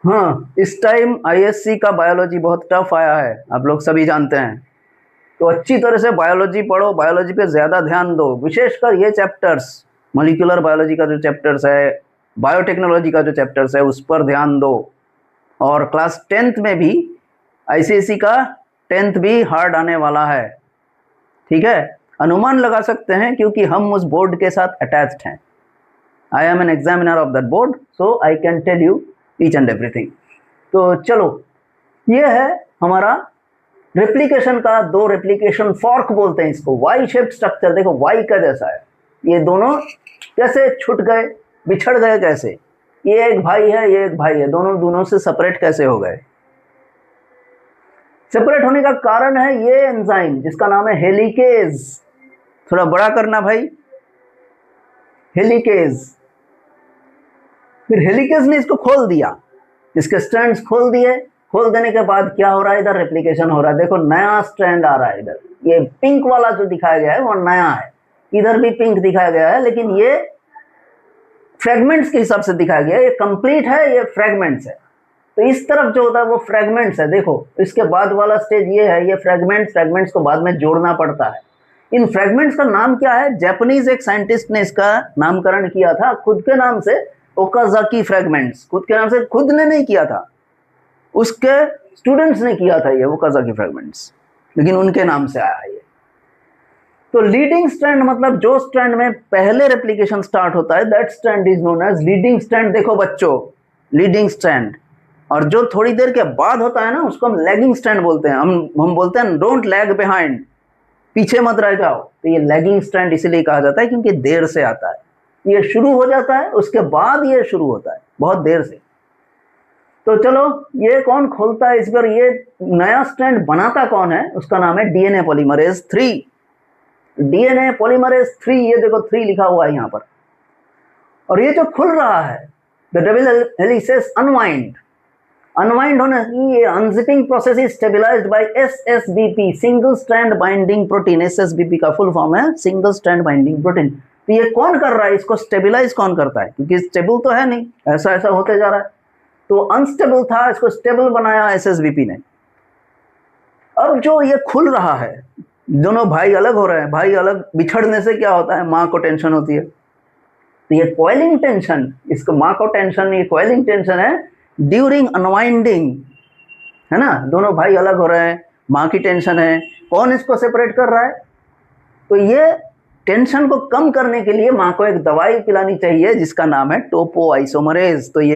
हाँ, इस time ISC का बायोलॉजी बहुत टफ आया है, आप लोग सभी जानते हैं। तो अच्छी तरह से बायोलॉजी पढ़ो, बायोलॉजी पे ज़्यादा ध्यान दो, विशेषकर ये चैप्टर्स, मॉलिक्यूलर बायोलॉजी का जो चैप्टर्स है, बायोटेक्नोलॉजी का जो चैप्टर्स है, उस पर ध्यान दो। और क्लास 10th में भी आईसीएसई का 10th भी हार्ड आने वाला है, ठीक है। अनुमान लगा सकते हैं क्योंकि हम उस बोर्ड के साथ अटैच्ड हैं। I am an examiner of that board, so I can tell you each and everything. तो चलो, ये है हमारा रेप्लिकेशन का दो रेप्लिकेशन फॉर्क बोलते हैं इसको। वाई शेप स्ट्रक्चर देखो, वाई का जैसा है। ये दोनों कैसे छूट गए, बिछड़ गए कैसे? ये एक भाई है, ये एक भाई है, दोनों दोनों से सेपरेट कैसे हो गए? सेपरेट होने का कारण है ये एंजाइम जिसका नाम है हेलिकेज। थोड़ा बड़ा करना भाई, हेलिकेज। फिर हेलिकेज ने इसको खोल दिया, इसके स्ट्रैंड्स खोल दिए। खोल देने के बाद क्या हो रहा है, इधर रेप्लिकेशन हो रहा है। देखो नया स्ट्रैंड आ रहा है इधर, ये पिंक वाला जो दिखाया गया है वो नया है। इधर भी पिंक दिखाया गया है, लेकिन ये फ्रेगमेंट्स के हिसाब से दिखाया गया है। ये कंप्लीट है, ये फ्रेगमेंट्स है। तो इस तरफ जो होता है वो फ्रेगमेंट्स है। देखो इसके बाद वाला स्टेज ये है, ये फ्रेगमेंट्स को बाद में जोड़ना पड़ता है। इन फ्रेगमेंट्स का नाम क्या है? जापानीज एक साइंटिस्ट ने इसका नामकरण किया था खुद के नाम से, ओकाजाकी फ्रेगमेंट्स। खुद के नाम से खुद ने नहीं किया था, उसके स्टूडेंट्स ने किया था ये ओकाजाकी फ्रेगमेंट्स, लेकिन उनके नाम से आया ये। तो लीडिंग स्ट्रैंड मतलब जो स्ट्रैंड में पहले रेप्लिकेशन स्टार्ट होता है, that strand is known as leading strand. देखो बच्चों, लीडिंग स्ट्रैंड। और जो थोड़ी देर के बाद होता है ना, उसको हम लैगिंग स्ट्रैंड बोलते हैं। हम बोलते हैं डोंट लैग बिहाइंड, पीछे मत रह जाओ। तो ये लैगिंग स्ट्रैंड इसीलिए कहा जाता है क्योंकि देर से आता है। ये शुरू हो जाता है, उसके बाद ये शुरू होता है बहुत देर से। तो चलो, ये कौन खोलता है इस पर? ये नया स्ट्रैंड बनाता कौन है? उसका नाम है डीएनए पॉलीमरेज 3। डीएनए पॉलीमरेज 3, ये देखो 3 लिखा हुआ है यहाँ पर। और ये जो खुल रहा है, the double helices unwind. Unwind होने की ये unzipping process is stabilised by SSBP, single strand binding protein. SSBP का फुल फॉर्म है सिंगल स्ट्रैंड बाइंडिंग प्रोटीन। तो ये कौन कर रहा है, इसको स्टेबलाइज कौन करता है? क्योंकि स्टेबल तो है नहीं, ऐसा ऐसा होते जा रहा है। तो अनस्टेबल था, इसको स्टेबल बनाया एसएसबीपी ने। अब जो ये खुल रहा है, दोनों भाई अलग हो रहे हैं। भाई अलग बिछड़ने से क्या होता है, माँ को टेंशन होती है। तो ये कॉइलिंग टेंशन, इसको माँ को टेंशन, ये कॉइलिंग टेंशन है ड्यूरिंग अनवाइंडिंग, है ना। दोनों भाई अलग हो रहे हैं, माँ की टेंशन है। कौन इसको सेपरेट कर रहा है? तो ये टेंशन को कम करने के लिए माँ को एक दवाई पिलानी चाहिए जिसका नाम है टोपोआइसोमरेज। तो ये